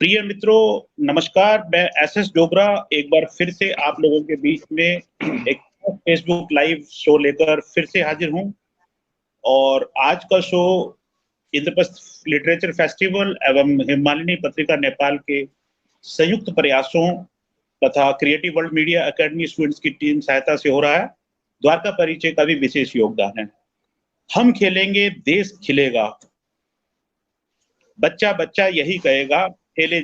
प्रिय मित्रों, नमस्कार। मैं एसएस डोगरा एक बार फिर से आप लोगों के बीच में एक फेसबुक लाइव शो लेकर फिर से हाजिर हूं। और आज का शो इंद्रप्रस्थ लिटरेचर फेस्टिवल एवं हिमालयनी पत्रिका नेपाल के संयुक्त प्रयासों तथा creative world media academy students की टीम सहायता से हो रहा है। द्वारका परिचय का भी विशेष योगदान है। हम खेलेंगे, देश खिलेगा, बच्चा बच्चा यही कहेगा, खेले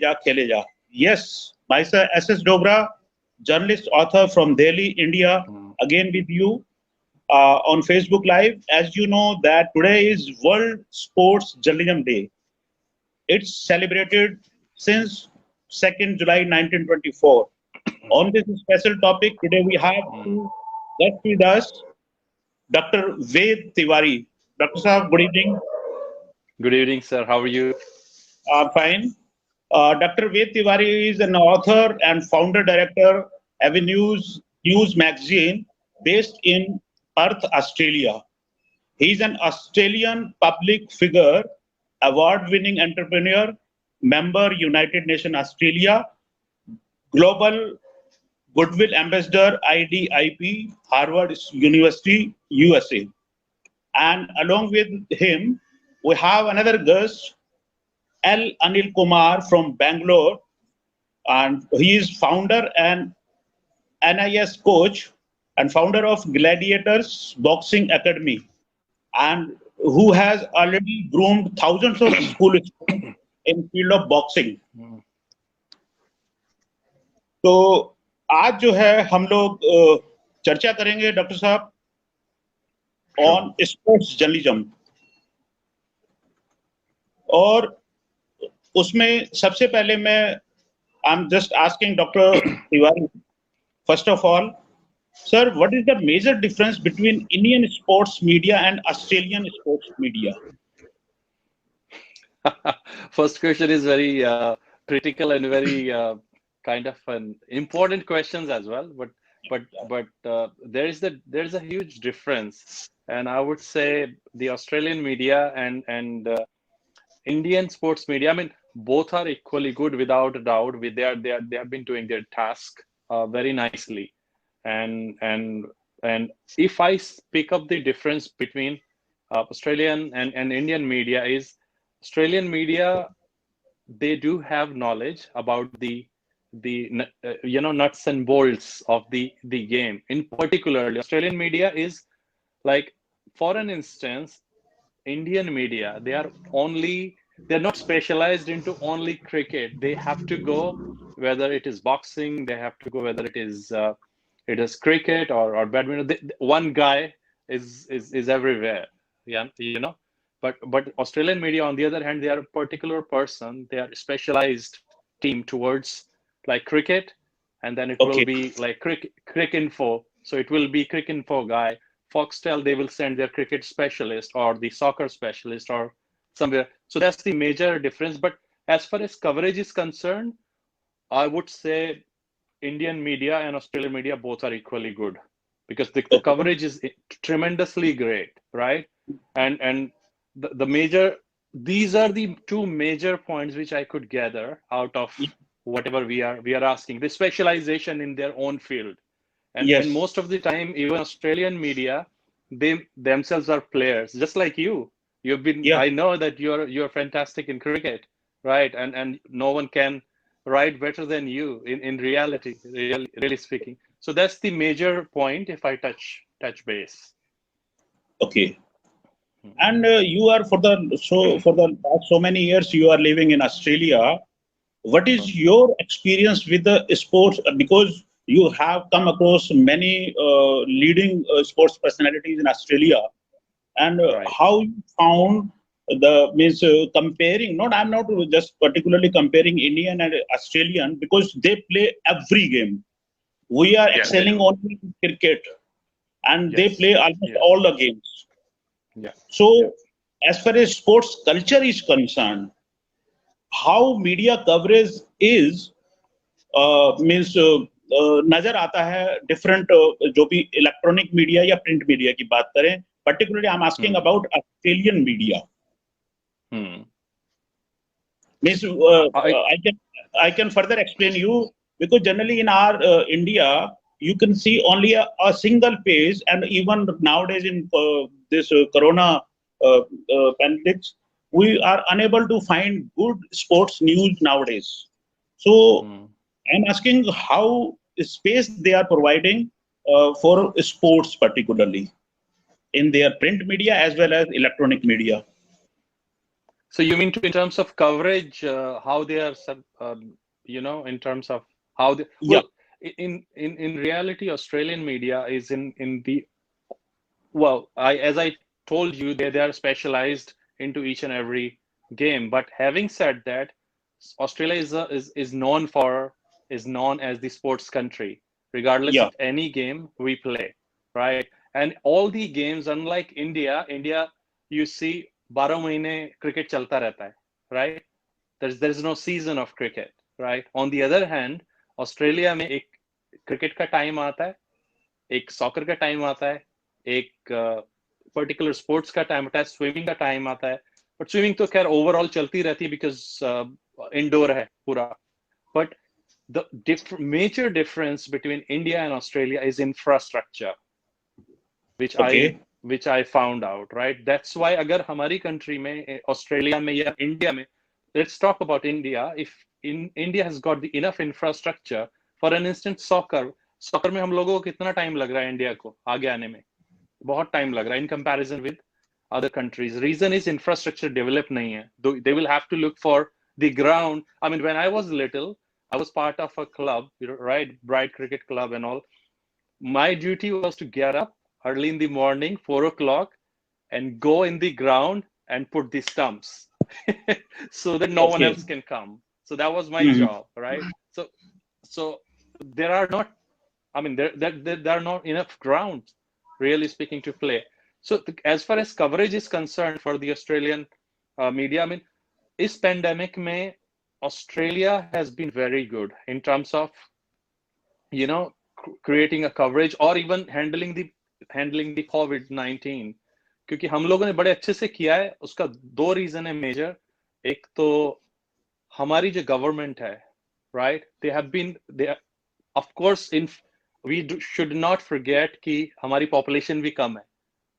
जा। Yes, myself SS Dogra, journalist author from Delhi, India, again with you on Facebook Live. As you know that today is World Sports Journalism Day. It's celebrated since 2nd July 1924. On this special topic, today we have two guests with us, Dr. Ved Tiwari. Dr. Saab, good evening. Good evening, sir. How are you? Fine. Dr. Ved Tiwari is an author and founder director Avenues News Magazine based in Perth, Australia. He is an Australian public figure, award-winning entrepreneur, member United Nations Australia, Global Goodwill Ambassador IDIP, Harvard University, USA. And along with him, we have another guest, Anil Kumar from Bangalore, and he is founder and NIS coach and founder of Gladiators Boxing Academy, and who has already groomed thousands of school students in field of boxing. तो आज जो है हम लोग चर्चा करेंगे doctor साहब on sports journalism, और उसमें सबसे पहले मैं I am just asking doctor Tiwari, first of all, sir, what is the major difference between Indian sports media and Australian sports media? First question is very critical and very kind of an important questions as well. But there is a huge difference, and I would say the Australian media and Indian sports media, I mean, both are equally good without a doubt. They have been doing their task very nicely, and if I pick up the difference between Australian and Indian media is Australian media, they do have knowledge about the nuts and bolts of the game. In particular, Australian media is like, for an instance, Indian media, they're not specialized into only cricket. They have to go, whether it is boxing, they have to go whether it is cricket or badminton. One guy is everywhere, yeah, But Australian media, on the other hand, they are a particular person. They are specialized team towards like cricket, and then it will be like crick info. So it will be crick info guy. Foxtel, they will send their cricket specialist or the soccer specialist or somewhere. So that's the major difference. But as far as coverage is concerned, I would say Indian media and Australian media both are equally good, because the coverage is tremendously great, right? And these are the two major points which I could gather out of whatever we are asking. The specialization in their own field. And most of the time, even Australian media, they themselves are players, just like you. You've been. Yeah. I know that you're fantastic in cricket, right? And no one can write better than you in reality, really speaking. So that's the major point. If I touch base. Okay. And you are for the past so many years you are living in Australia. What is your experience with the sports? Because you have come across many leading sports personalities in Australia, and how you found comparing? I'm not just particularly comparing Indian and Australian, because they play every game. We are excelling only in cricket, and they play almost all the games. So, as far as sports culture is concerned, how media coverage is नजर आता है different, जो भी electronic media या print media की बात करें, particularly I'm asking about Australian media. Means I I can further explain you, because generally in our India you can see only a single page, and even nowadays in this Corona pandemics, we are unable to find good sports news nowadays. So Hmm. I'm asking how space they are providing for sports, particularly in their print media as well as electronic media. So you mean in terms of coverage, how they are, in terms of how they, Yeah, well, in reality, Australian media is in the, well, as I told you, they are specialized into each and every game. But having said that, Australia is known for, is known as the sports country, regardless yeah, of any game we play, right? And all the games, unlike India, you see 12 महीने cricket चलता रहता है, right? There's no season of cricket, right? On the other hand, Australia में एक cricket का time आता है, एक सॉकर का टाइम आता है, एक पर्टिकुलर स्पोर्ट्स का टाइम आता है, स्विमिंग का टाइम आता है. बट स्विमिंग तो खैर ओवरऑल चलती रहती है बिकॉज इंडोर है पूरा. But the major difference between India and Australia is infrastructure, which I okay, which I found out, right? That's why अगर हमारी country में, ऑस्ट्रेलिया में या इंडिया में, let's talk about India. If India has got the enough infrastructure, for an instance, soccer में हम लोगों को कितना टाइम लग रहा है इंडिया को आगे आने में? बहुत टाइम लग रहा है in comparison with other countries. Reason is infrastructure developed नहीं है. They will have to look for the ground. I mean, when I was little, I was part of a club, right? Bright Cricket Club and all. My duty was to get up early in the morning, 4 o'clock, and go in the ground and put the stumps so that no one okay. else can come. So that was my Mhm. job, right? So there are not, I mean, there are not enough grounds, really speaking, to play. So as far as coverage is concerned for the Australian media, I mean, this pandemic में Australia has been very good in terms of, creating a coverage or even handling the COVID-19. क्योंकि हम लोगों ने बड़े अच्छे से किया है. उसका दो रीजन है मेजर. एक तो हमारी जो गवर्नमेंट है, right? They of course, should not forget कि हमारी पॉपुलेशन भी कम है.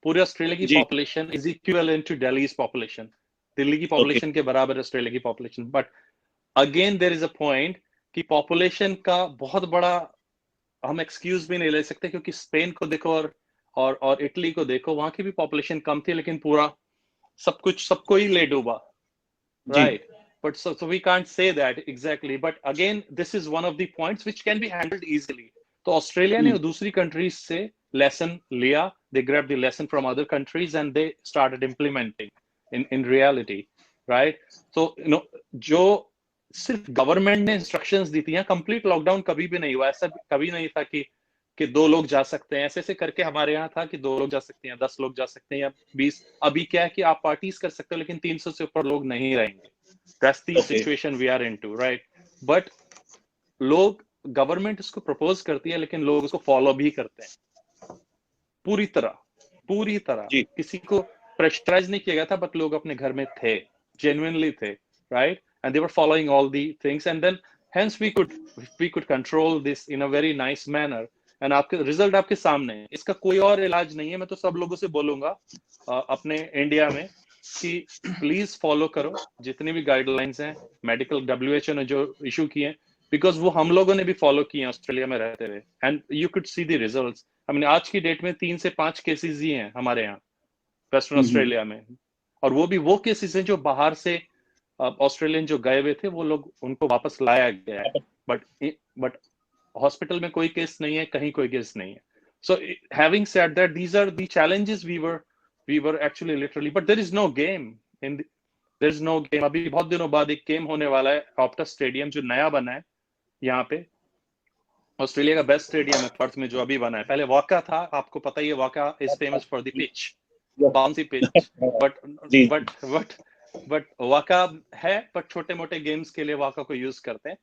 पूरे ऑस्ट्रेलिया की जी, population is equivalent to Delhi's population. Delhi की okay, पॉपुलेशन के बराबर है ऑस्ट्रेलिया की population. But again there is a point कि पॉपुलेशन का बहुत बड़ा हम एक्सक्यूज भी नहीं ले सकते, क्योंकि स्पेन को देखो और इटली को देखो, वहां की भी पॉपुलेशन कम थी लेकिन पूरा सबको ही ले डूबा, जी, right? But so we can't say that exactly. But again, this is one of the points which can be handled easily. तो ऑस्ट्रेलिया ने mm, दूसरी कंट्रीज से लेसन लिया. They grabbed the lesson from other countries and they started implementing in reality, right? So जो सिर्फ government ने instructions दी थी, या कंप्लीट लॉकडाउन कभी भी नहीं हुआ. ऐसा कभी नहीं था कि 2 लोग जा सकते हैं. ऐसे करके हमारे यहाँ था कि 2 लोग जा सकते हैं, 10 लोग जा सकते हैं, या 20. अभी क्या है कि आप पार्टीज कर सकते हो लेकिन 300 से ऊपर लोग नहीं रहेंगे. That's the okay, situation we are into, right? But लोग, गवर्नमेंट इसको प्रपोज करती है लेकिन लोग उसको फॉलो भी करते हैं पूरी तरह. जी, किसी को प्रेशराइज नहीं किया गया था, बट लोग अपने घर में थे, genuinely थे, right? And they were following all the things, and then hence we could control this in a very nice manner. And आपके रिजल्ट आपके सामने है. इसका कोई और इलाज नहीं है. मैं तो सब लोगों से बोलूंगा अपने इंडिया में कि प्लीज फॉलो करो जितनी भी गाइडलाइंस हैं मेडिकल, WHO ने जो इशू किए हैं, बिकॉज वो हम लोगों ने भी फॉलो किए हैं ऑस्ट्रेलिया में रहते हुए. And you could see the results. I mean, आज की डेट में 3 से 5 केसेस ही हैं हमारे यहाँ वेस्टर्न mhm, ऑस्ट्रेलिया में. और वो भी वो केसेस हैं जो बाहर से ऑस्ट्रेलियन जो गए हुए थे, वो लोग, उनको वापस लाया गया है. बट बट हॉस्पिटल में कोई केस नहीं है, कहीं कोई केस नहीं है. So having said that, these are the challenges we were actually literally, but there is no game there is no game. अभी बहुत दिनों बाद एक गेम होने वाला है ऑप्टस स्टेडियम, जो नया बना है यहाँ पे. ऑस्ट्रेलिया का बेस्ट स्टेडियम है पर्थ में जो अभी बना है. पहले वाका था, आपको पता ही है, वाका is famous for the pitch, bouncy pitch. But जी, बट बट बट वाका है, बट छोटे मोटे गेम्स के लिए वाका को यूज करते हैं.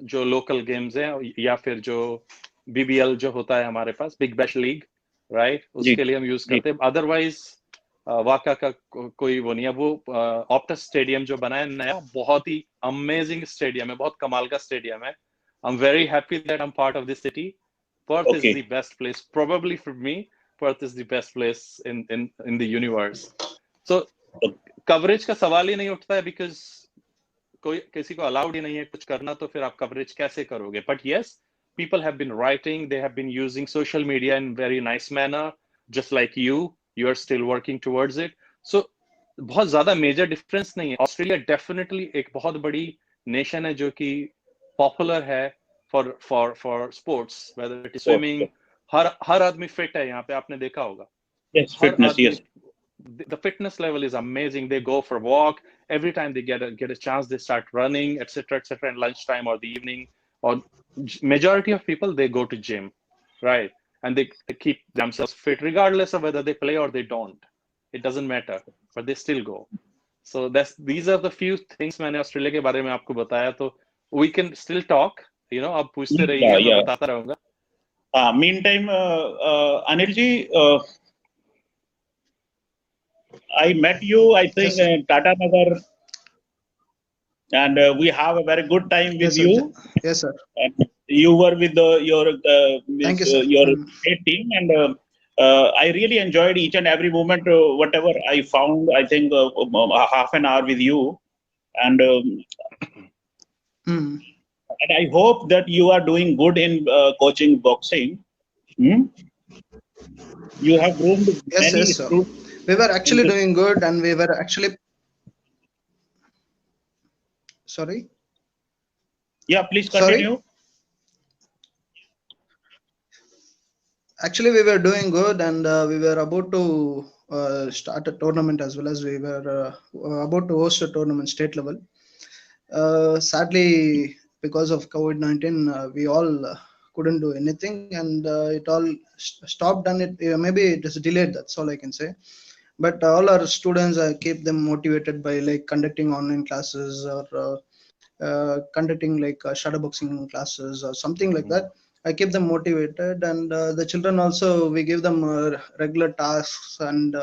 जो लोकल गेम्स हैं, या फिर जो BBL जो होता है हमारे पास, बिग बैश लीग, राइट, जी, उसके लिए हम यूज जी, करते हैं. अदरवाइज वाका का कोई वो नहीं है। वो ऑप्टस स्टेडियम जो बना है नया, बहुत ही अमेजिंग स्टेडियम है, बहुत कमाल का स्टेडियम है। I am very happy that I am part of this city. Perth is the best place, probably for me Perth is the best place in the universe. So coverage का सवाल ही नहीं उठता है, बिकॉज कोई किसी को allowed ही नहीं है कुछ करना, तो फिर आप कवरेज कैसे करोगे? But yes, people have been writing, they have been using social media in very nice manner, just like you are still working towards it. So बहुत ज्यादा मेजर डिफरेंस नहीं है। ऑस्ट्रेलिया डेफिनेटली एक बहुत बड़ी नेशन है जो कि पॉपुलर है for sports, whether it is swimming. हर आदमी फिट है यहाँ पे, आपने देखा होगा। Yes, fitness, yes. The fitness level is amazing. They go for a walk every time they get a chance. They start running, etc., in lunchtime or the evening. Or majority of people, they go to gym, right? And they keep themselves fit regardless of whether they play or they don't. It doesn't matter, but they still go. So these are the few things मैंने Australia के बारे में आपको बताया। तो we can still talk, you know, आप पूछते रहिए, मैं बताता रहूंगा। Meantime, Anil ji, I met you, I think, yes, in Tata Nagar, and we have a very good time with yes, you. Sir. Yes, sir. And you were with your Thank you, sir. your great team, and I really enjoyed each and every moment. Whatever I found, I think half an hour with you, and and I hope that you are doing good in coaching boxing. You have groomed Yes, many yes, sir. students. We were actually doing good, and we were actually. Sorry. Yeah, please continue. Sorry? Actually, we were doing good, and we were about to start a tournament, as well as we were about to host a tournament state level. Sadly, because of COVID-19, we all couldn't do anything, and it all stopped, and it maybe it is delayed. That's all I can say. But all our students keep them motivated by like conducting online classes, or conducting like shadowboxing classes or something like that. I keep them motivated, and the children also, we give them regular tasks, and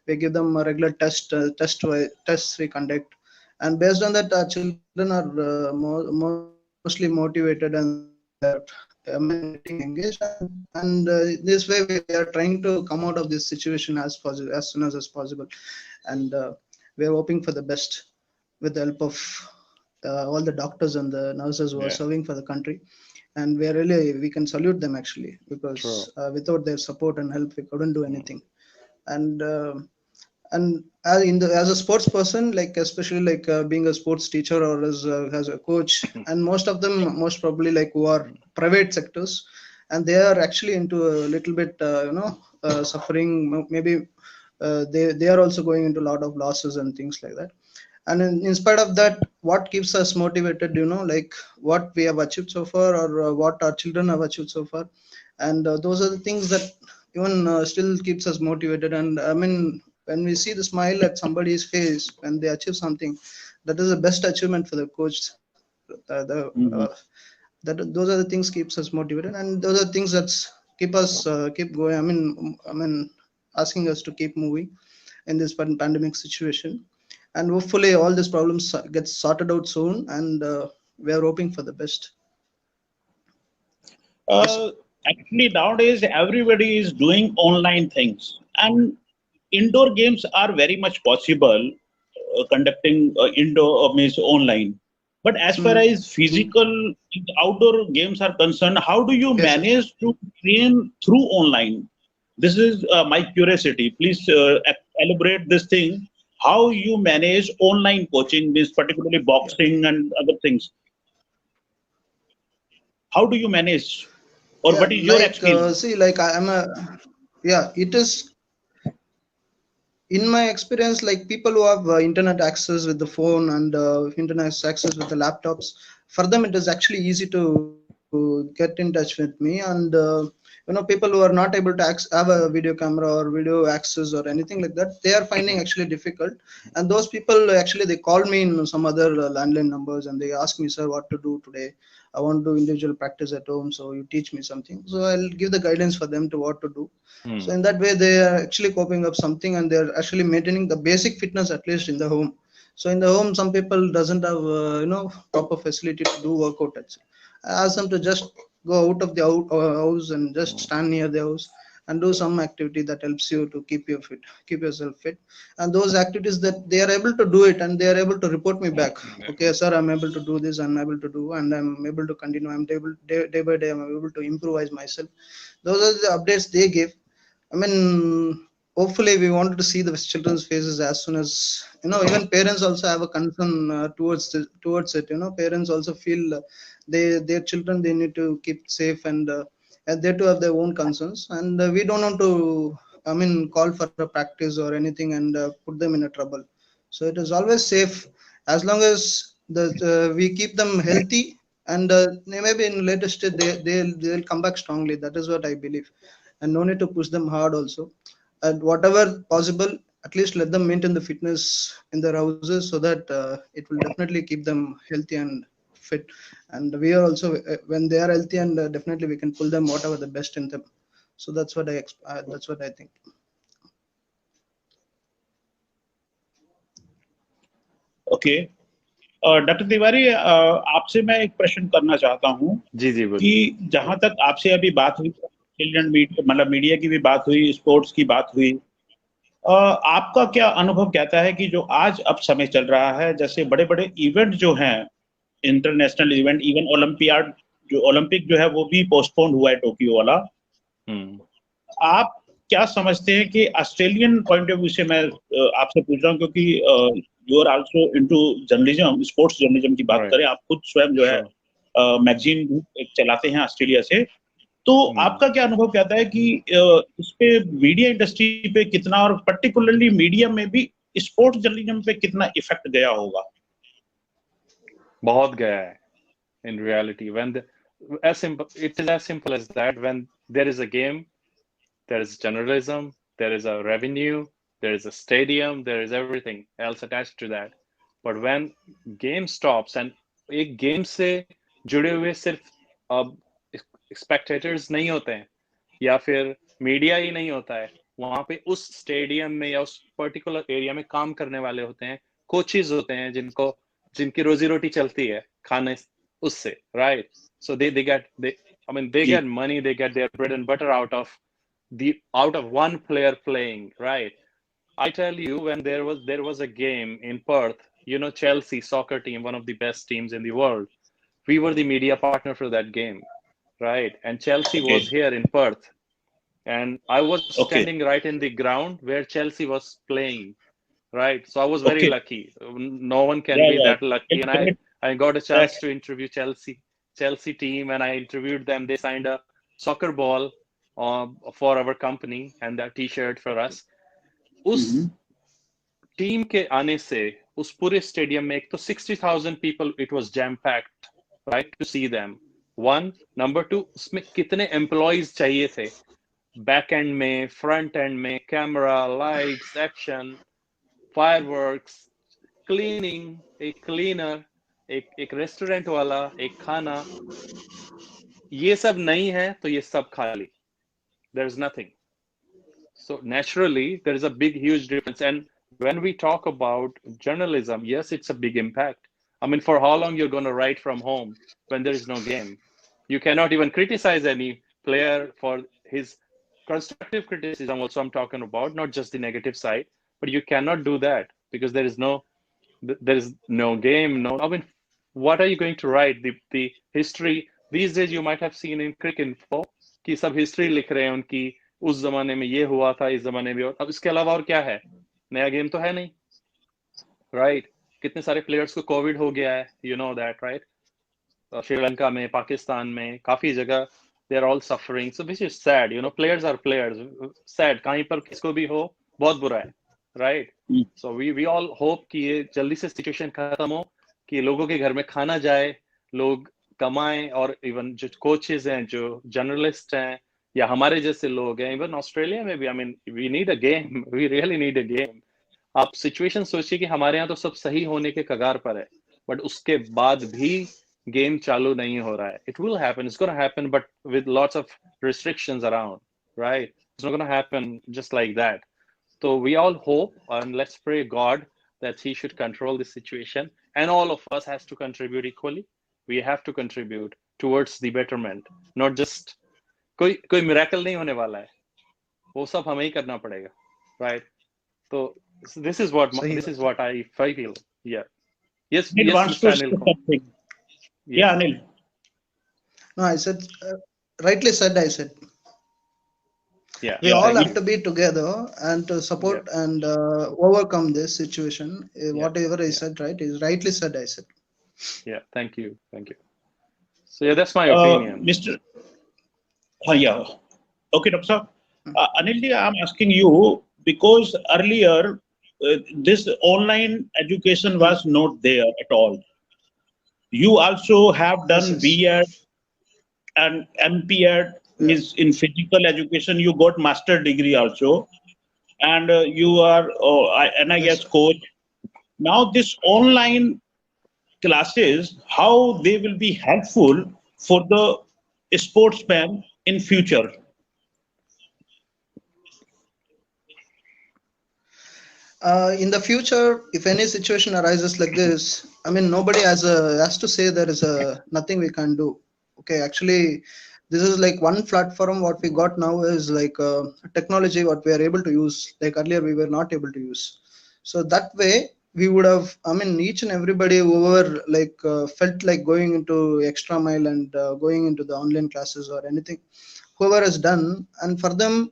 we give them a regular tests we conduct, and based on that, our children are mostly motivated, and they are getting engaged, and this way we are trying to come out of this situation as soon as possible, and we are hoping for the best with the help of all the doctors and the nurses who are serving for the country. And we can salute them actually, because without their support and help, we couldn't do anything. And as a sports person, like especially like being a sports teacher or as a coach, and most of them most probably like who are private sectors, and they are actually into a little bit suffering. Maybe they are also going into a lot of losses and things like that. And in spite of that, what keeps us motivated, like what we have achieved so far, or what our children have achieved so far, and those are the things that even still keeps us motivated. And I mean, when we see the smile at somebody's face when they achieve something, that is the best achievement for the coach. Those are the things keeps us motivated, and those are things that keep us keep going. I mean, asking us to keep moving in this pandemic situation. And hopefully all these problems get sorted out soon, and we are hoping for the best. Actually, nowadays everybody is doing online things, and indoor games are very much possible conducting indoor means online. But as far as physical outdoor games are concerned, how do you manage to train through online? This is my curiosity. Please elaborate this thing. How you manage online coaching, this particularly boxing and other things. How do you manage, or what is your experience? See, like it is in my experience, like people who have internet access with the phone and internet access with the laptops, for them it is actually easy to get in touch with me, and people who are not able to have a video camera or video access or anything like that, they are finding actually difficult. And those people actually, they call me in some other landline numbers, and they ask me, sir, what to do today? I want to do individual practice at home, so you teach me something. So I'll give the guidance for them to what to do. So in that way, they are actually coping up something, and they're actually maintaining the basic fitness at least in the home. So in the home, some people doesn't have proper facility to do workout. I ask them to just go out of the house and just stand near the house and do some activity that helps you to keep keep yourself fit. And those activities that they are able to do it, and they are able to report me back. Okay, sir, I'm able to do this, I'm able to do, and I'm able to continue. I'm able day by day, I'm able to improvise myself. Those are the updates they give. I mean, hopefully we wanted to see the children's faces as soon as, even parents also have a concern towards it. Parents also feel their children, they need to keep safe, and they too have their own concerns, and we don't want to, call for a practice or anything and put them in a trouble. So it is always safe as long as we keep them healthy, and maybe in later stage they'll come back strongly. That is what I believe, and no need to push them hard also. And whatever possible, at least let them maintain the fitness in their houses, so that it will definitely keep them healthy and fit. And we are also, when they are healthy, and definitely we can pull them whatever the best in them. So that's what I think. Okay doctor Tiwari, आपसे मैं एक प्रश्न करना चाहता हूँ जी जी कि जहां तक आपसे अभी बात हुई, मतलब मीडिया की भी बात हुई, स्पोर्ट्स की बात हुई, आपका क्या अनुभव कहता है कि जो आज अब समय चल रहा है, जैसे बड़े बड़े इवेंट जो हैं, इंटरनेशनल इवेंट, इवन ओलंपियाड, जो ओलंपिक जो है वो भी पोस्टपोन हुआ है, टोक्यो वाला, आप क्या समझते हैं कि ऑस्ट्रेलियन पॉइंट ऑफ व्यू से मैं आपसे पूछ रहा हूँ, क्योंकि you are also into journalism, sports journalism की बात करें, आप खुद स्वयं जो है मैगजीन एक चलाते हैं ऑस्ट्रेलिया से, तो आपका क्या अनुभव कहता है कि इस पे मीडिया इंडस्ट्री पे कितना, और पर्टिकुलरली मीडिया में भी स्पोर्ट्स जर्नलिज्म पे कितना इफेक्ट गया होगा? बहुत गया है in reality. When it is as simple as that. When there is a game, there is journalism, there is a revenue, there is a stadium, there is everything else attached to that. But when game stops, and एक game से जुड़े हुए सिर्फ spectators नहीं होते हैं, या फिर मीडिया ही नहीं होता है, वहां पे उस स्टेडियम में या उस पर्टिकुलर एरिया में काम करने वाले होते हैं, कोचेस होते हैं जिनकी रोजी रोटी चलती है खाने उससे, right? So they get money, they get their bread and butter out of one player playing, right? I tell you, when there was a game in Perth, Chelsea soccer team, one of the best teams in the world, we were the media partner for that game, right? And Chelsea was here in Perth, and I was standing right in the ground where Chelsea was playing, right? So I was very lucky. No one can be that lucky. And I got a chance to interview Chelsea team, and I interviewed them. They signed a soccer ball for our company and that T-shirt for us. उस team के आने से उस पूरे stadium में एक तो 60,000 people, it was jam packed, right, to see them. One, number two, उसमें कितने employees चाहिए थे, back end में, front end में, camera, lights, action, fireworks, cleaning, एक cleaner, एक restaurant वाला, एक खाना, ये सब नहीं है तो ये सब खाली. There's nothing. So naturally, there is a huge difference. And when we talk about journalism, yes, it's a big impact. I mean, for how long you're going to write from home when there is no game? You cannot even criticize any player for his constructive criticism. Also, I'm talking about not just the negative side, but you cannot do that because there is no game. No, I mean, what are you going to write? The history these days, you might have seen in Cricket Info कि सब history लिख रहे हैं उनकी, उस जमाने में ये हुआ था, इस जमाने में. और अब इसके अलावा और क्या है? नया गेम तो है नहीं, राइट? कितने सारे प्लेयर्स को कोविड हो गया है, you know that, right? Sri Lanka में, पाकिस्तान में, काफी जगह they are all suffering. So this is sad, players are players. Sad, कहीं पर किसको भी हो, बहुत बुरा है, right? So we all hope कि ये जल्दी से सिचुएशन खत्म हो, कि लोगों के घर में खाना जाए, लोग कमाएं, और इवन जो कोचेस हैं, जो जर्नलिस्ट हैं, या हमारे जैसे लोग हैं, इवन ऑस्ट्रेलिया में भी, I mean we need a game, we really need a game. आप सिचुएशन सोचिए कि हमारे यहाँ तो सब सही होने के कगार पर है, बट उसके बाद भी गेम चालू नहीं हो रहा है। It will happen, it's gonna happen, but with lots of restrictions around, right? It's not gonna happen just like that. So we all hope and let's pray God that He should control the situation, and all of us has to contribute equally. We have to contribute towards the betterment, not just कोई miracle नहीं होने वाला है, वो सब हमें ही करना पड़ेगा, right? So this is what सही this is बात। what I feel. Yeah. Yes, Anil yes, wants Mr. to Anil. say something. Yes. Yeah, Anil. No, I said, rightly said, I said. Yeah. We Yeah, all Thank have you. to be together and to support and overcome this situation. Whatever I Yeah. said, right, is rightly said, I said. Yeah. Thank you. Thank you. So yeah, that's my opinion. Mr. Yeah. Okay, Dr. Saab. Anil ji, I'm asking you because earlier this online education was not there at all. You also have Yes, done yes. B.Ed and M.P.Ed, Yeah. means in physical education. You got master degree also, and you are NIS Yes, sir. coach. Now this online classes, how they will be helpful for the sportsman in future? In the future, if any situation arises like this, I mean, nobody has to say there is a nothing we can do. Okay, actually, this is like one platform. What we got now is like technology what we are able to use. Like earlier, we were not able to use. So that way, we would have. I mean, each and everybody whoever like felt like going into extra mile and going into the online classes or anything, whoever has done, and for them,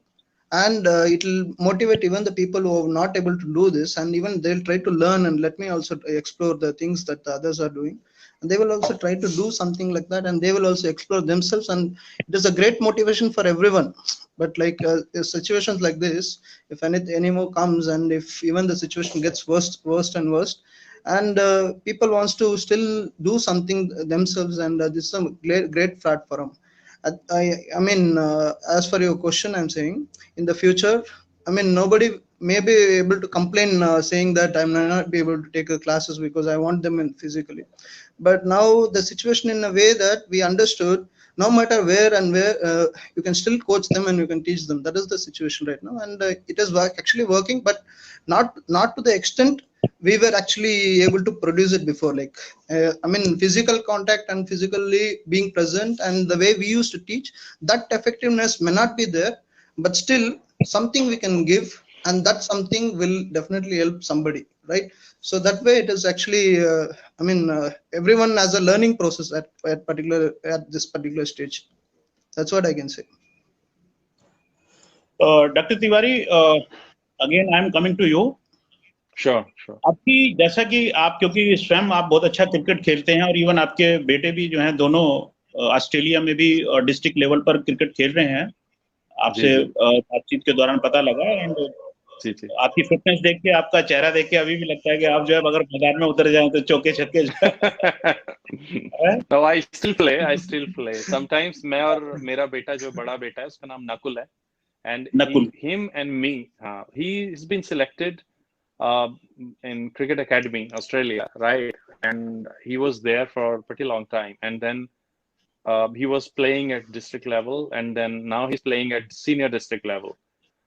and it will motivate even the people who are not able to do this, and even they'll try to learn and let me also explore the things that the others are doing, and they will also try to do something like that, and they will also explore themselves, and it is a great motivation for everyone. But like situations like this, if any more comes, and if even the situation gets worse and worse, and people wants to still do something themselves, and this is a great platform. I mean, as for your question, I'm saying in the future, I mean, nobody may be able to complain saying that I may not be able to take the classes because I want them in physically. But now the situation in a way that we understood, no matter where you can still coach them and you can teach them. That is the situation right now, and it is actually working, but not to the extent we were actually able to produce it before. Like I mean, physical contact and physically being present and the way we used to teach, that effectiveness may not be there, but still something we can give, and that something will definitely help somebody, right? So that way it is actually I mean everyone has a learning process at this particular stage. That's what I can say. Dr. Tiwari, again I am coming to you. Sure. आपकी जैसा कि आप, क्योंकि स्वयं आप बहुत अच्छा cricket खेलते हैं और इवन आपके बेटे भी जो हैं दोनों ऑस्ट्रेलिया में भी डिस्ट्रिक्ट लेवल पर क्रिकेट खेल रहे हैं, आपसे बातचीत के दौरान पता लगा। एंड जी। आपकी फिटनेस देख के, आपका चेहरा देख के अभी भी लगता है कि आप जो है अगर मैदान में उतर जाएं तो चौके छक्के No, I still play. Sometimes मैं और मेरा बेटा, जो बड़ा बेटा है, उसका नाम नकुल है, and Nakul, him and me, he's been selected in Cricket Academy, Australia, right? And he was there for a pretty long time, and then he was playing at district level, and then now he's playing at senior district level.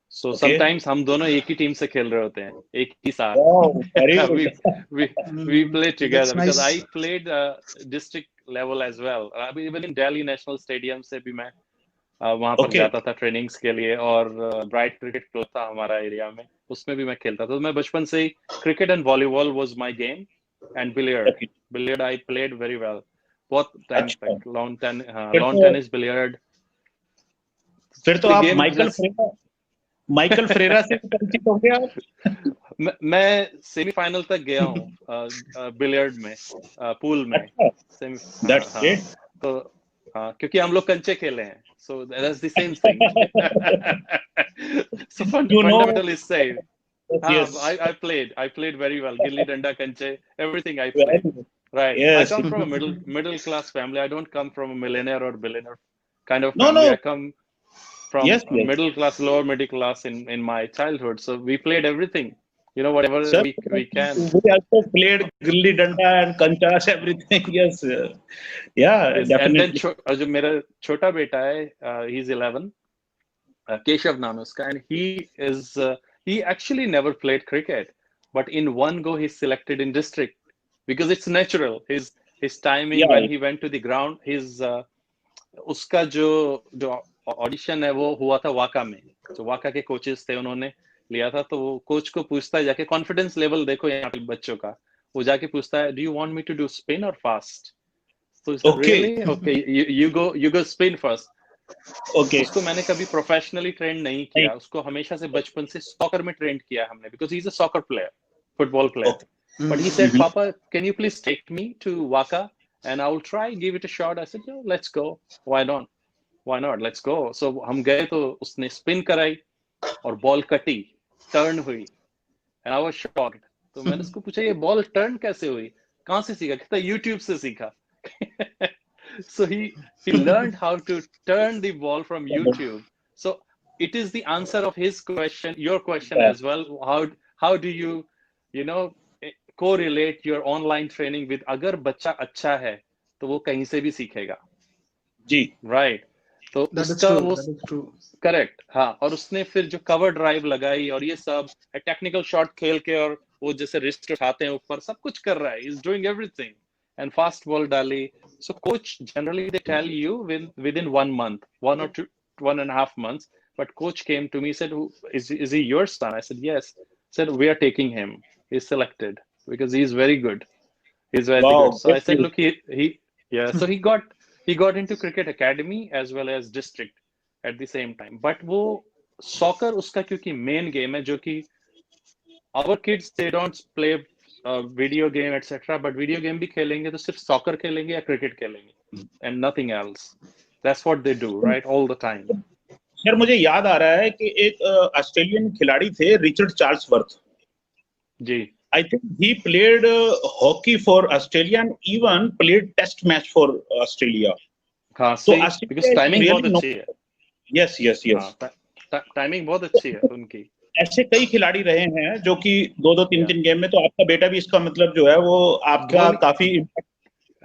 So sometimes हम दोनों एक ही team से खेल रहे होते हैं, एक ही साथ। Wow, very good. we play together That's because nice. I played district level as well. Even in Delhi National Stadium से भी मैं वहां पर जाता था ट्रेनिंग्स के लिए, और ब्राइट क्रिकेट क्लब था हमारा एरिया में, उसमें भी मैं खेलता था। तो मैं बचपन से ही cricket and volleyball was my game, and billiard I played very well, बहुत टाइम तक, लॉन टेनिस, बिलियर्ड। फिर तो आप माइकल फ्रेरा से परिचित होंगे आप। मैं सेमीफाइनल तक गया हूँ बिलियर्ड में, पूल में। तो क्योंकि हम लोग कंचे खेले हैं, so that's the same thing. So fundamental is same. Yes. I played very well. Gilli danda, kanche, everything I played. Right. I Yes. come from a middle class family. I don't come from a millionaire or billionaire kind of No, family. no. I come from Yes, a yes. middle class, lower middle class in my childhood. So we played everything, whatever Sir, we can. we also played gilli danda and kanchas, everything. Yes. Yeah, Yes, and then definitely. जो मेरा छोटा बेटा है, he's 11. Keshav नाम है उसका, and he actually never played cricket, but in one go he's selected in district because it's natural. His timing Yeah. when he went to the ground, उसका जो ऑडिशन है वो हुआ था वाका में, जो वाका के कोचेस थे उन्होंने लिया था, तो वो कोच को पूछता है जाके, कॉन्फिडेंस लेवल देखो यहाँ पे बच्चों का, वो जाके पूछता है, do you want me to do spin और फास्ट? तो he said, Okay. really? Okay, you go spin first. Okay. उसको मैंने कभी प्रोफेशनली ट्रेन नहीं किया, उसको हमेशा से बचपन से सॉकर में ट्रेन किया हमने, because he is a soccer player, football player. Okay. But he said, Papa, can you please take me to Waka and I will try, give it a shot. I said, no, let's go. Why not? Why not? Let's go. So हम गए तो उसने spin कराई और ball कटी, turn हुई, and I was shocked. तो मैंने उसको पूछा ये बॉल टर्न कैसे हुई, कहाँ से सीखा? कहता यूट्यूब से सीखा. So he learned how to turn the ball from YouTube. So it is the answer of his question, your question Yeah. as well. How do you know correlate your online training with अगर बच्चा अच्छा है तो वो कहीं से भी सीखेगा. जी. Right. तो That is उसका true. वो That is true. करेक्ट. हाँ, और उसने फिर जो कवर ड्राइव लगाई और ये सब टेक्निकल शॉट खेल के, और वो जैसे रिस्ट उठाते हैं ऊपर, सब कुछ कर रहा है, is doing everything, and fast ball डाली. So coach generally they tell you within 1 month, 1.5 months. But coach came to me, said, is he your son? I said yes. Said we are taking him, he's selected because he's very good. He's very Wow. good. So I said, Great. look, yeah. So he got into cricket academy as well as district at the same time. But वो soccer उसका क्योंकि main game है, जो कि our kids they don't play video game etc. But video game भी खेलेंगे तो सिर्फ soccer खेलेंगे या cricket खेलेंगे and nothing else. That's what they do, right, all the time. Sir मुझे याद आ रहा है कि एक ऑस्ट्रेलियन खिलाड़ी थे, रिचर्ड चार्ल्सवर्थ. जी. I think he played hockey for Australia and even played test match for Australia. हाँ, So सही, Australia because is timing बहुत really अच्छी है. yes, yes, yes. हाँ, टाइमिंग बहुत अच्छी है उनकी. ऐसे कई खिलाड़ी रहे हैं जो कि 2-2 3-3 गेम में, तो आपका बेटा भी इसका मतलब जो है वो आपका काफी.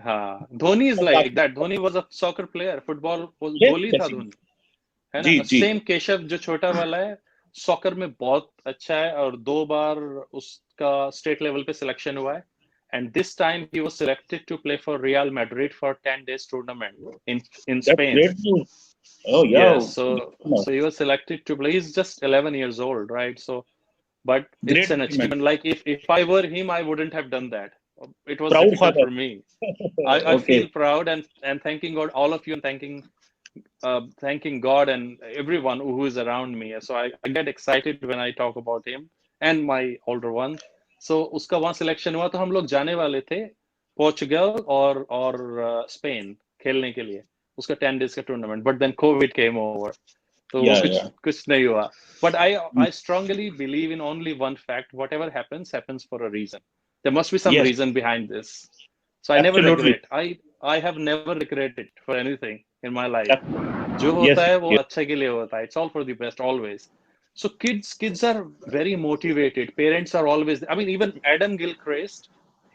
हाँ, Dhoni is like that. Dhoni was a soccer player, football गोली था धोनी, है ना. सेम केशव जो छोटा वाला है, सॉकर में बहुत अच्छा है और 2 बार उसका स्टेट लेवल पे सिलेक्शन हुआ है. And this time he was selected to play for Real Madrid for 10 days tournament in That's Spain. great news. Oh yeah. Yes, so he was selected to play. He's just 11 years old, right? So, but Great it's an achievement. Like if I were him, I wouldn't have done that. It was Proud difficult father. for me. I Okay. feel proud and thanking God, all of you, and thanking God and everyone who is around me. So I get excited when I talk about him and my older one. So उसका वहाँ selection हुआ तो हम लोग जाने वाले थे Portugal और स्पेन खेलने के लिए, उसका 10 days का tournament. But then covid came over, तो वो कुछ नहीं हुआ. But I strongly believe in only one fact: whatever happens for a reason. There must be some reason behind this. So I never regret. I have never regretted for anything in my life. जो होता है वो अच्छे के लिए होता है. It's all for the best always. So kids are very motivated. Parents are always. I mean, even Adam Gilchrist,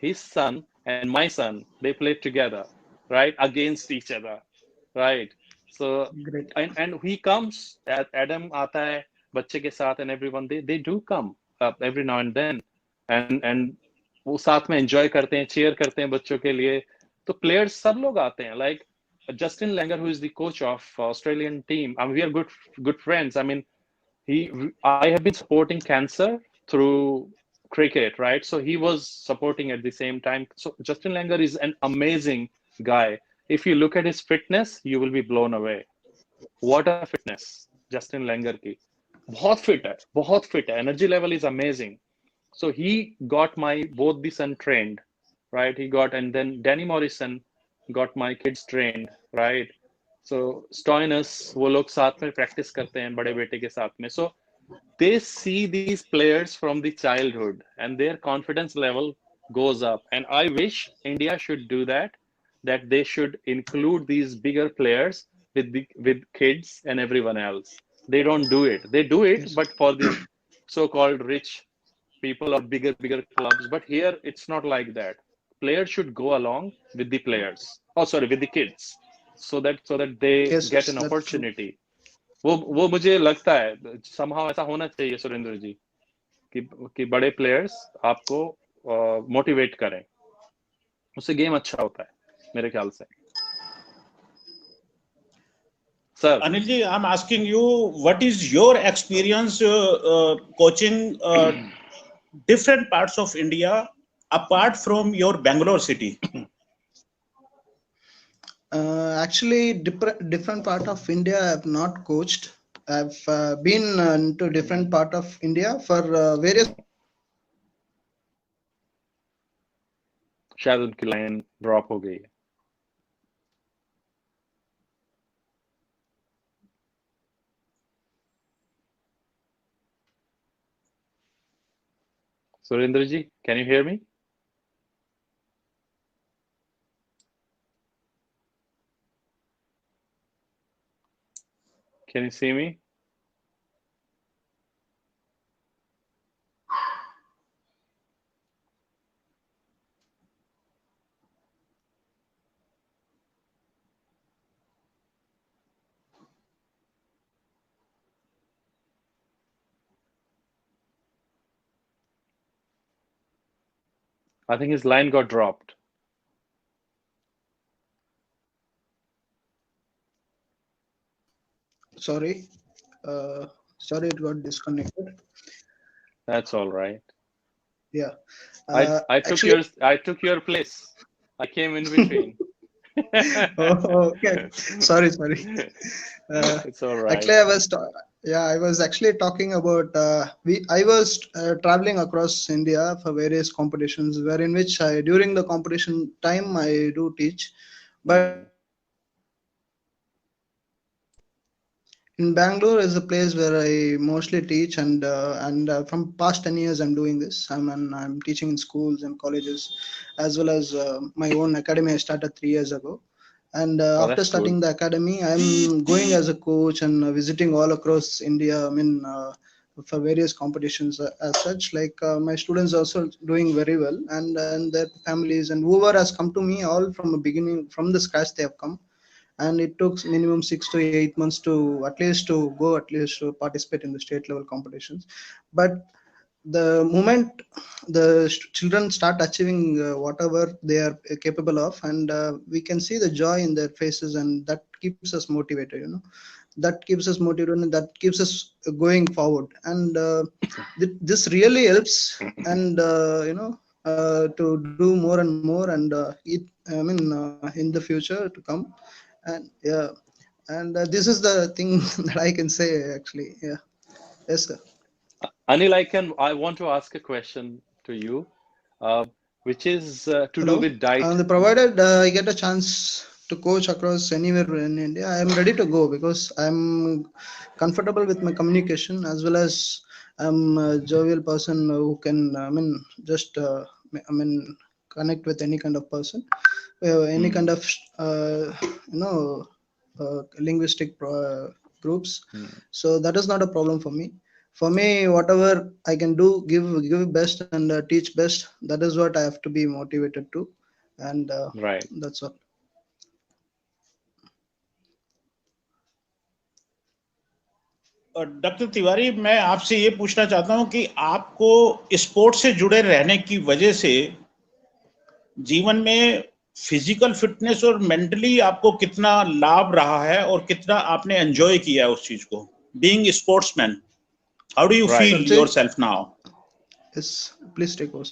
his son and my son, they played together, right, against each other, right. So Great. and he comes. Adam आता है बच्चे के साथ, and everyone they do come every now and then, and वो साथ में enjoy करते हैं, cheer करते हैं बच्चों के लिए. तो players सब लोग आते हैं, like Justin Langer, who is the coach of Australian team. I mean, we are good friends. I mean, I have been supporting cancer through cricket, right? So he was supporting at the same time. So Justin Langer is an amazing guy. If you look at his fitness, you will be blown away. What a fitness, Justin Langer की. बहुत fit है. Energy level is amazing. So he got both the son trained, right? And then Danny Morrison got my kids trained, right? So Stoinis, वो लोग साथ में practice करते हैं बड़े बेटे के साथ में. So they see these players from the childhood and their confidence level goes up. And I wish India should do that, that they should include these bigger players with kids and everyone else. They don't do it. They do it, Yes. but for the so-called rich people or bigger clubs. But here it's not like that. Players should go along with the players. Oh, sorry, with the kids, so that they Yes, get yes, an that's true. opportunity. वो मुझे लगता है somehow ऐसा होना चाहिए सुरेंद्र जी कि बड़े players आपको मोटिवेट करें उससे गेम अच्छा होता है मेरे ख्याल से sir Anilji, I'm asking you, what is your experience coaching different parts of India apart from your Bangalore city? Actually, different part of India I have not coached. I've been into different part of India for various. शायद उनकी line drop हो गई है Surendra ji can you hear me can you see me I think his line got dropped. Sorry, sorry, it got disconnected. That's all right. Yeah. I took your place. I came in between. Oh, okay. Sorry. It's all right. Actually, I was actually talking about I was traveling across India for various competitions, wherein which I during the competition time I do teach, but in Bangalore is a place where I mostly teach, and from past 10 years I'm doing this. I'm teaching in schools and colleges, as well as my own academy I started 3 years ago. And Oh, after that's cool. starting the academy, I'm going as a coach and visiting all across India. I mean, for various competitions as such. Like my students also doing very well, and their families and whoever has come to me, all from the beginning, from the scratch they have come, and it took minimum 6 to 8 months to at least to participate in the state level competitions. But the moment the children start achieving whatever they are capable of, and we can see the joy in their faces, and that keeps us motivated, that keeps us motivated, and that keeps us going forward. And this really helps, and to do more and more, and in the future to come. And yeah, and this is the thing that I can say actually. Yeah. Yes, sir. Anil, I want to ask a question to you, which is to do Hello. with diet. Provided I get a chance to coach across anywhere in India, I am ready to go because I'm comfortable with my communication, as well as I'm a jovial person who can, just, connect with any kind of person, any kind of, you know, linguistic groups. So that is not a problem for me. For me, whatever I can do, give best and teach best. That is what I have to be motivated to, and Right. that's all. Doctor Tiwari, मैं आपसे ये पूछना चाहता हूं कि आपको sports से जुड़े रहने की वजह से जीवन में फिजिकल फिटनेस और मेंटली आपको कितना लाभ रहा है और कितना आपने एंजॉय किया है उस चीज को, being sportsman? How do you feel yourself now? Yes, please take over.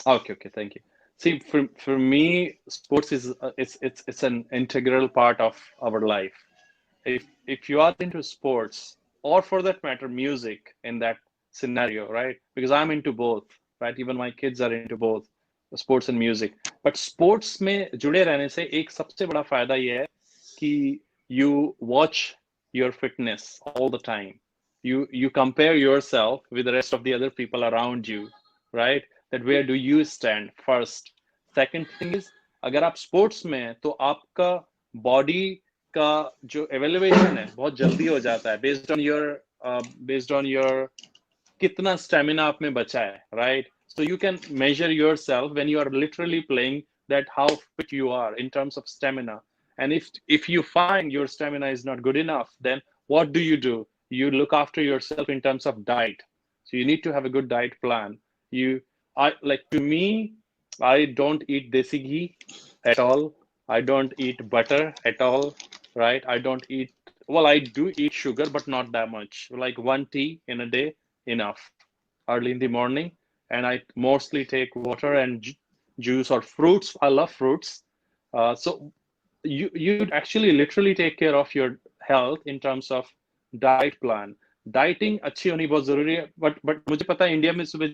Okay, thank you. See, for me, sports is it's an integral part of our life. If you are into sports, or for that matter music, in that scenario, right? Because I'm into both, right? Even my kids are into both sports and music. But sports में जुड़े रहने से एक सबसे बड़ा फायदा ये है कि you watch your fitness all the time. You compare yourself with the rest of the other people around you, right? that where do you stand first. Second thing is, अगर आप sports में हैं, तो आपका body का जो evaluation है बहुत जल्दी हो जाता है based on your कितना stamina आप में बचा है, right? So you can measure yourself when you are literally playing that how fit you are in terms of stamina. And if you find your stamina is not good enough, then what do? You look after yourself in terms of diet. So you need to have a good diet plan. To me, I don't eat desi ghee at all. I don't eat butter at all, right? I don't eat, well, I do eat sugar, but not that much. Like one tea in a day, enough. Early in the morning, and I mostly take water and juice or fruits. I love fruits. So you actually literally take care of your health in terms of diet plan. Dieting अच्छी होनी बहुत जरूरी है, but मुझे पता है India में सुबह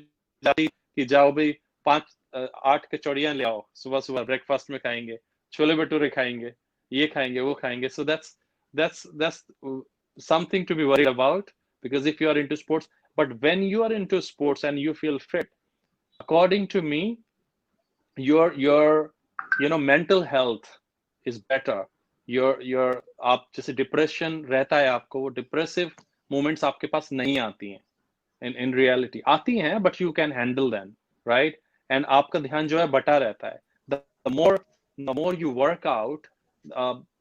जाती कि जाओ भाई 5-8 कचौड़ियां ले आओ, सुबह सुबह ब्रेकफास्ट में खाएंगे, छोले भटूरे खाएंगे, ये खाएंगे, वो खाएंगे. So that's something to be worried about, because if you are into sports, but when you are into sports and you feel fit, according to me, your mental health is better. your आप जैसे depression रहता है आपको, वो depressive moments आपके पास नहीं आती हैं in reality. आती हैं, but you can handle them, right? And आपका ध्यान जो है बटा रहता है. The more you work out,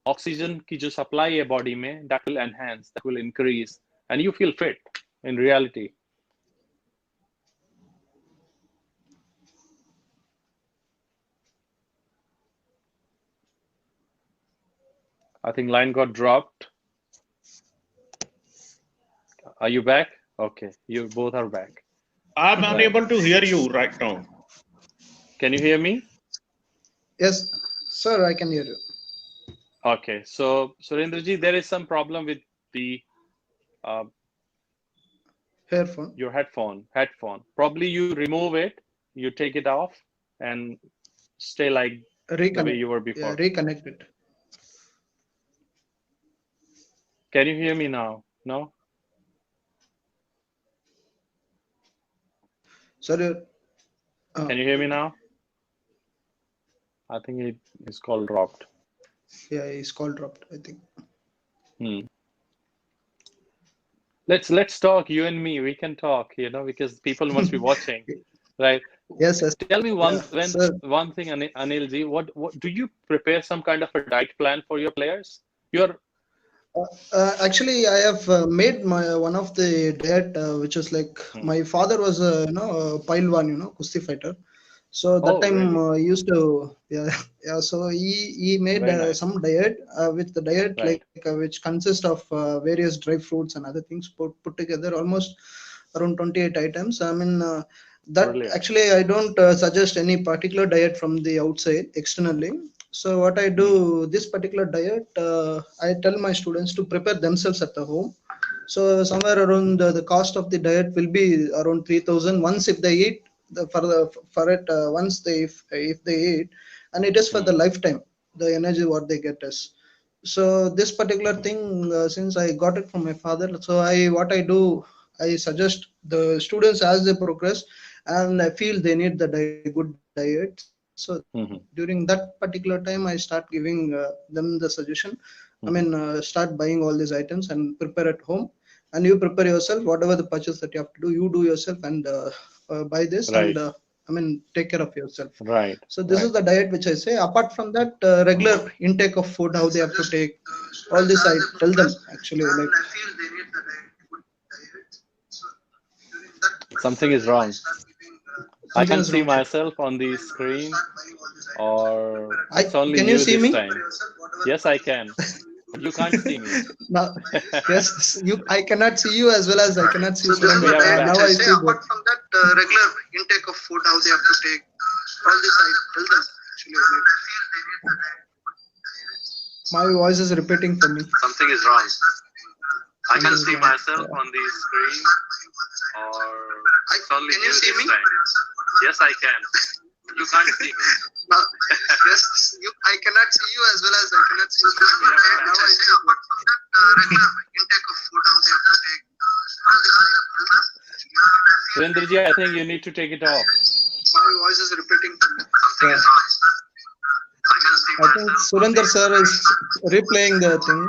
oxygen की जो supply है body में, that will enhance, that will increase, and you feel fit in reality. I think line got dropped. Are you back? Okay, you both are back. I'm unable to hear you right now. Can you hear me? Yes, sir, I can hear you. Okay, so Surendraji, there is some problem with the Headphone. your headphone. Probably you remove it, you take it off, and stay like the way you were before. Yeah, reconnect it. Can you hear me now? No? Sorry. Can you hear me now? I think it is called dropped. Yeah, it's called dropped, I think. Let's talk, you and me. We can talk, because people must be watching, right? Yes. Tell me one thing, Anil ji. What do you prepare some kind of a diet plan for your players? Actually, I have made one of the diet, which is like my father was a Pailwan, kusti fighter. So that time really? he used to So he made Nice. some diet with the diet Right. which consists of various dry fruits and other things put together, almost around 28 items. I mean that Brilliant. actually I don't suggest any particular diet from the outside externally. So what I do, this particular diet, I tell my students to prepare themselves at the home. So somewhere around the cost of the diet will be around 3,000 once if they eat once if they eat, and it is for the lifetime, the energy what they get is. So this particular thing, since I got it from my father, so what I do, I suggest the students as they progress and I feel they need the good diet. So during that particular time, I start giving them the suggestion. I mean, start buying all these items and prepare at home. And you prepare yourself, whatever the purchase that you have to do, you do yourself and buy this, right. and I mean, take care of yourself. Right. So this is the diet which I say. Apart from that, regular intake of food, how they have to take, all this I tell them actually. Like, something is wrong. I can see myself on the screen, or it's only can you see this me? time. Yes, I can. But you can't see me. Now, yes, I cannot see you as well as I cannot see you. Now I see. Apart from that, regular intake of food, how they have to take, all this I tell them actually. Like, my voice is repeating for me. Something is wrong. I can see myself on the screen, or it's only you this time. Yes, I can. You can't see me. Yes, I cannot see you as well as I cannot see you. Now I see. Apart from that, regular intake of food, how they have to take, all this I tell them. Surendraji, I think you need to take it off. Yeah. I think Surinder sir is replaying the thing.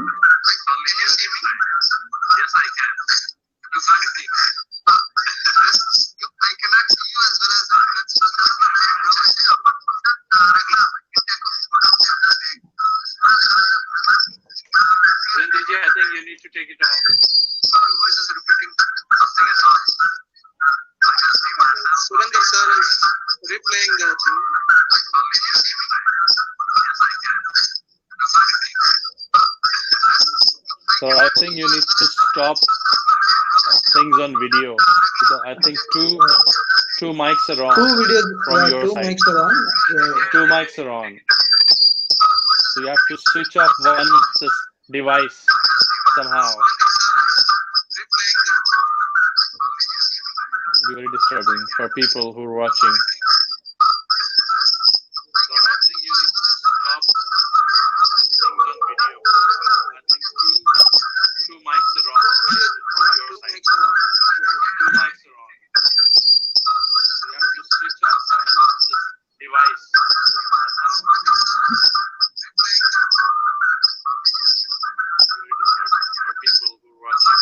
I think you need to take it off. Surinder sir is replaying the thing. So I think you need to stop things on video. Because I think two mics are on. Two videos from your two side. mics are on. Two mics are on. So you have to switch off one device somehow. Very disturbing for people who are watching. So I think you need to stop things on video. I think two mics are on from your side. Two mics are on. So you have to switch off one device somehow. Very disturbing for people who are watching.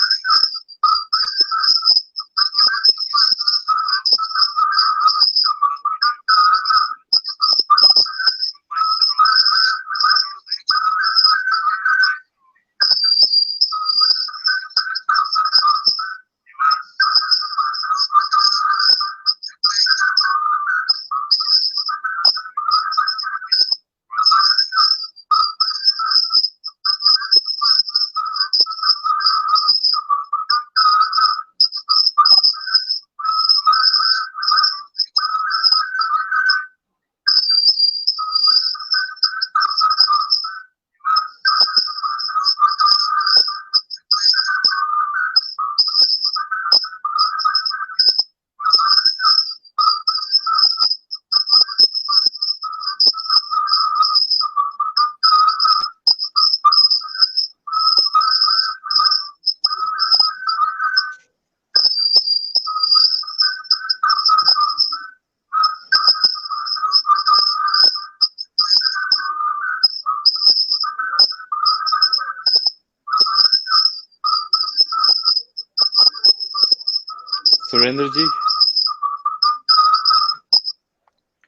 Surendra ji,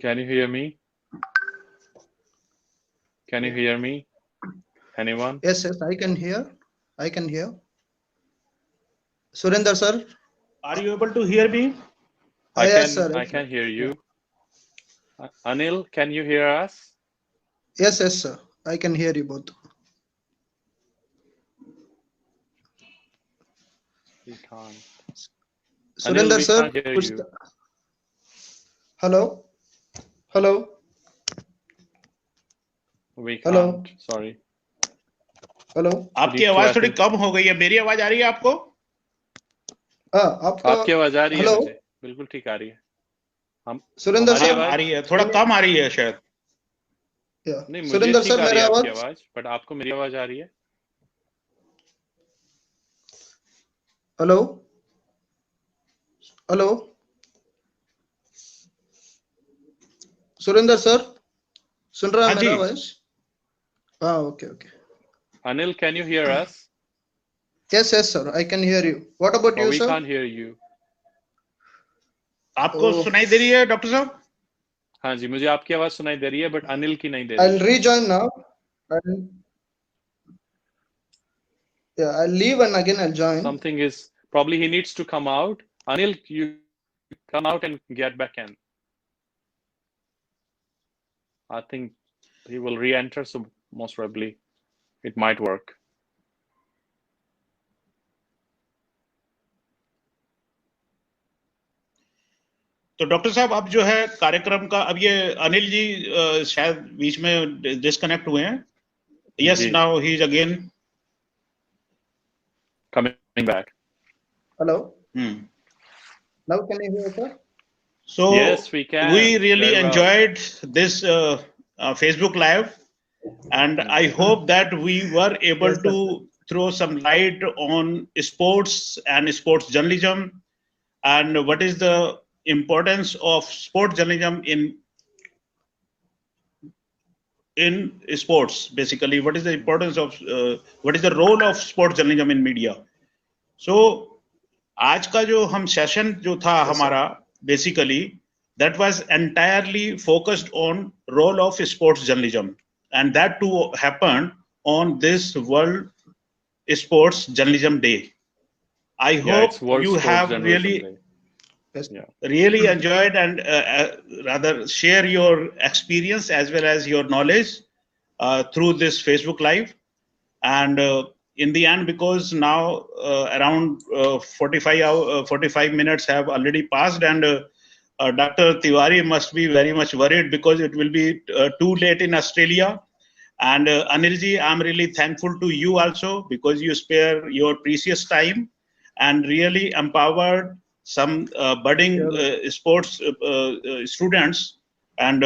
can you hear me? Can you hear me? Anyone? Yes, yes, I can hear. I can hear. Surinder sir. Are you able to hear me? Yes, sir. I can hear you. Anil, can you hear us? Yes, yes, sir. I can hear you both. We can't. Surinder we sir. can't hear you. Hello. Hello. We can't. Hello. Sorry. Hello आपकी आवाज थोड़ी कम हो गई है, मेरी आवाज आ रही है आपको? आपकी आवाज आ रही है मुझे, बिल्कुल ठीक आ रही है। हम सुरेंद्र सर आ रही है, थोड़ा कम आ रही है शायद। नहीं, मुझे ठीक आ रही है आपकी आवाज, बट आपको मेरी आवाज आ रही है? हेलो हेलो सुरेंद्र सर, सुन रहा है मेरा आवाज? हाँ, okay okay. Anil, can you hear us? Yes, yes, sir. I can hear you. What about you, sir? We can't hear you. आपको सुनाई दे रही है डॉक्टर साहब? हाँ जी, मुझे आपकी आवाज सुनाई दे रही है, बट अनिल की नहीं दे रही। I'll rejoin now. Yeah, I'll leave and again I'll join. Something is probably he needs to come out. Anil, you come out and get back in. I think he will re-enter, so most probably it might work. तो doctor साहब, अब जो है कार्यक्रम का, अब ये अनिल जी शायद बीच में डिस्कनेक्ट हुए हैं। Yes, now he is again coming back. Hello. Now can you hear, sir? So yes, we can. We really enjoyed this Facebook Live, and I hope that we were able to throw some light on sports and sports journalism, and what is the importance of sports journalism in in sports, basically. What is the importance of, what is the role of sports journalism in media? So, आज का जो हम session जो था हमारा, basically, that was entirely focused on role of sports journalism, and that too happened on this World Sports Journalism Day. I hope it's World you Sports have Journalism really Day. Yeah. really enjoyed and rather share your experience as well as your knowledge through this Facebook Live. And in the end, because now around 45 minutes have already passed, and Dr. Tewari must be very much worried because it will be too late in Australia. And Anilji, I'm really thankful to you also, because you spare your precious time and really empowered some budding sports students, and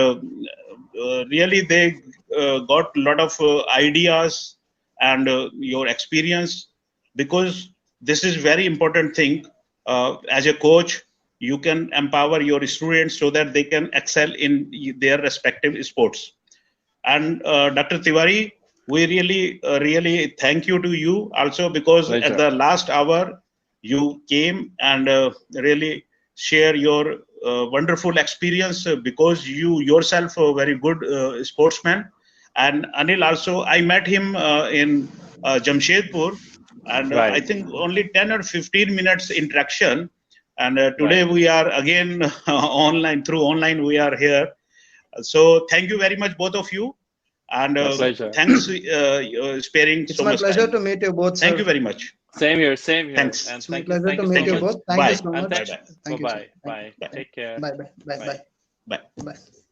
really they got a lot of ideas and your experience, because this is very important thing. As a coach, you can empower your students so that they can excel in their respective sports. And Dr. Tewari, we really thank you to you also, because Pleasure. at the last hour you came and really share your wonderful experience, because you yourself are a very good sportsman. And Anil also, I met him in Jamshedpur, and I think only 10 or 15 minutes interaction. And today we are again online, through online we are here. So thank you very much, both of you. And thanks sparing It's so my much pleasure time. to meet you both. Thank sir. you very much. Same here. Same here. Thanks. And It's my thank you. pleasure Thank to you meet so you much. both. Thank Bye. you so much. Bye-bye. Thank you, sir. Bye. Bye. Bye. Take care. Bye bye. Bye bye. Bye.